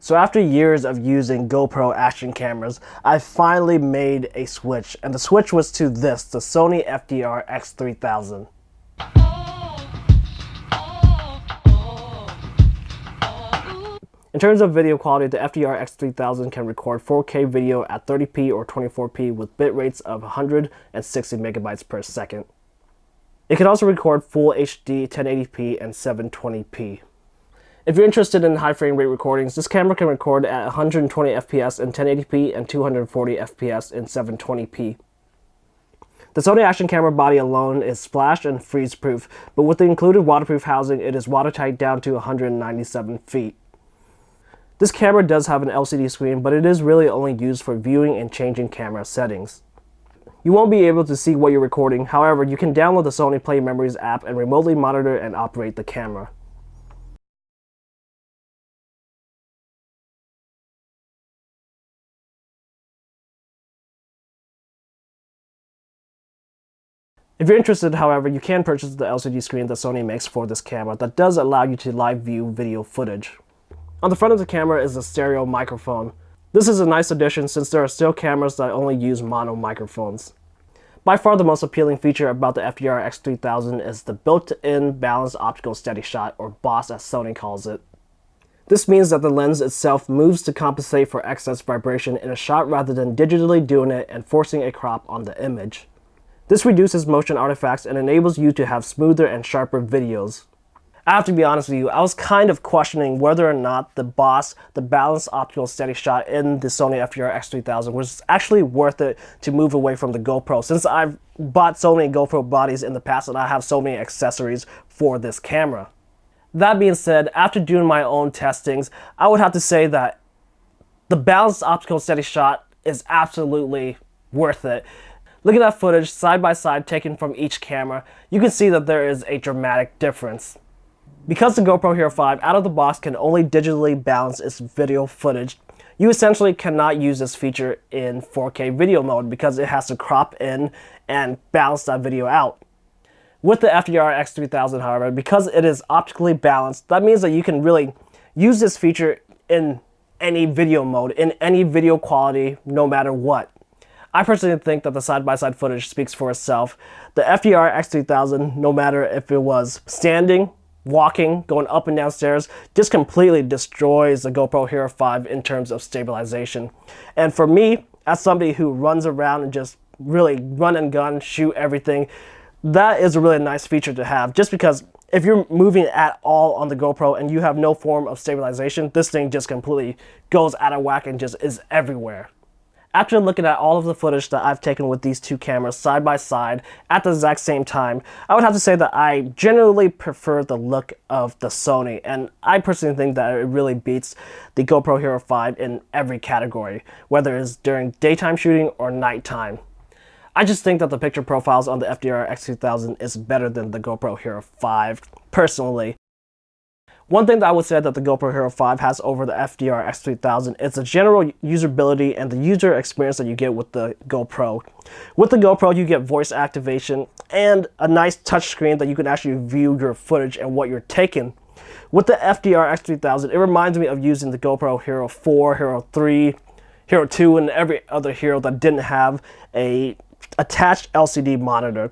So after years of using GoPro action cameras, I finally made a switch, and the switch was to this, the Sony FDR-X3000. In terms of video quality, the FDR-X3000 can record 4K video at 30p or 24p with bit rates of 160 megabytes per second. It can also record Full HD 1080p and 720p. If you're interested in high frame rate recordings, this camera can record at 120 FPS in 1080p and 240 FPS in 720p. The Sony action camera body alone is splash and freeze proof, but with the included waterproof housing, it is watertight down to 197 feet. This camera does have an LCD screen, but it is really only used for viewing and changing camera settings. You won't be able to see what you're recording, however, you can download the Sony Play Memories app and remotely monitor and operate the camera. If you're interested, however, you can purchase the LCD screen that Sony makes for this camera that does allow you to live view video footage. On the front of the camera is a stereo microphone. This is a nice addition since there are still cameras that only use mono microphones. By far the most appealing feature about the FDR-X3000 is the built-in balanced optical SteadyShot, or BOS as Sony calls it. This means that the lens itself moves to compensate for excess vibration in a shot rather than digitally doing it and forcing a crop on the image. This reduces motion artifacts and enables you to have smoother and sharper videos. I have to be honest with you, I was kind of questioning whether or not the BOS, the balanced optical SteadyShot in the Sony FDR-X3000 was actually worth it to move away from the GoPro, since I've bought so many GoPro bodies in the past and I have so many accessories for this camera. That being said, after doing my own testings, I would have to say that the balanced optical SteadyShot is absolutely worth it. Looking at footage side by side taken from each camera, you can see that there is a dramatic difference. Because the GoPro Hero 5 out of the box can only digitally balance its video footage, you essentially cannot use this feature in 4K video mode because it has to crop in and balance that video out. With the FDR-X3000, however, because it is optically balanced, that means that you can really use this feature in any video mode, in any video quality, no matter what. I personally think that the side-by-side footage speaks for itself. The FDR-X3000, no matter if it was standing, walking, going up and down stairs, just completely destroys the GoPro Hero 5 in terms of stabilization. And for me, as somebody who runs around and just really run and gun, shoot everything, that is a really nice feature to have, just because if you're moving at all on the GoPro and you have no form of stabilization, this thing just completely goes out of whack and just is everywhere. After looking at all of the footage that I've taken with these two cameras side by side at the exact same time, I would have to say that I generally prefer the look of the Sony, and I personally think that it really beats the GoPro Hero 5 in every category, whether it's during daytime shooting or nighttime. I just think that the picture profiles on the FDR-X3000 is better than the GoPro Hero 5, personally. One thing that I would say that the GoPro Hero 5 has over the FDR-X3000 is the general usability and the user experience that you get with the GoPro. With the GoPro, you get voice activation and a nice touch screen that you can actually view your footage and what you're taking. With the FDR-X3000, it reminds me of using the GoPro Hero 4, Hero 3, Hero 2, and every other Hero that didn't have a attached LCD monitor.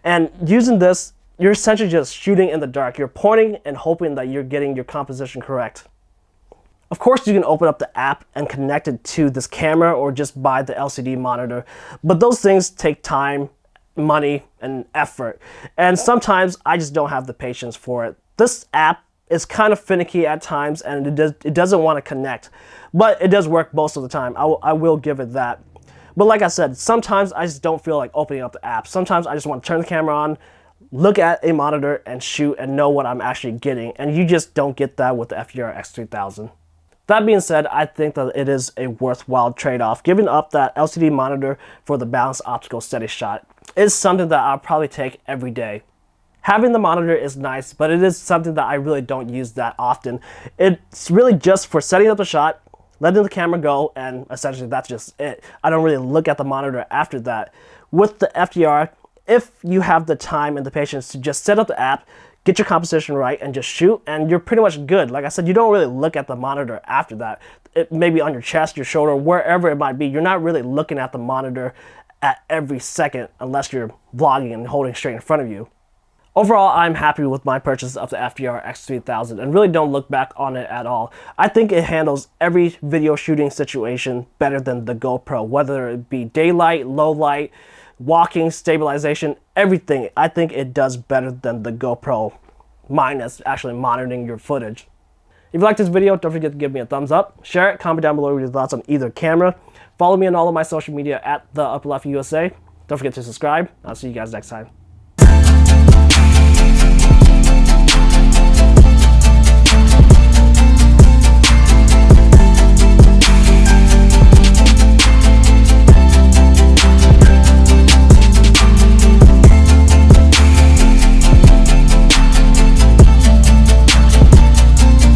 And using this, you're essentially just shooting in the dark. You're pointing and hoping that you're getting your composition correct. Of course, you can open up the app and connect it to this camera or just buy the LCD monitor, but those things take time, money, and effort. And sometimes I just don't have the patience for it. This app is kind of finicky at times and it doesn't want to connect, but it does work most of the time. I will give it that. But like I said, sometimes I just don't feel like opening up the app. Sometimes I just want to turn the camera on, look at a monitor and shoot and know what I'm actually getting, and you just don't get that with the FDR-X3000. That being said, I think that it is a worthwhile trade-off. Giving up that LCD monitor for the balanced optical SteadyShot is something that I'll probably take every day. Having the monitor is nice, but it is something that I really don't use that often. It's really just for setting up the shot, letting the camera go, and essentially that's just it. I don't really look at the monitor after that. With the FDR, if you have the time and the patience to just set up the app, get your composition right, and just shoot, and you're pretty much good. Like I said, you don't really look at the monitor after that. It may be on your chest, your shoulder, wherever it might be. You're not really looking at the monitor at every second unless you're vlogging and holding straight in front of you. Overall, I'm happy with my purchase of the FDR-X3000 and really don't look back on it at all. I think it handles every video shooting situation better than the GoPro, whether it be daylight, low light, walking, stabilization, everything. I think it does better than the GoPro, minus actually monitoring your footage. If you like this video, don't forget to give me a thumbs up, share it, comment down below with your thoughts on either camera. Follow me on all of my social media at the Upper Left USA. Don't forget to subscribe. I'll see you guys next time.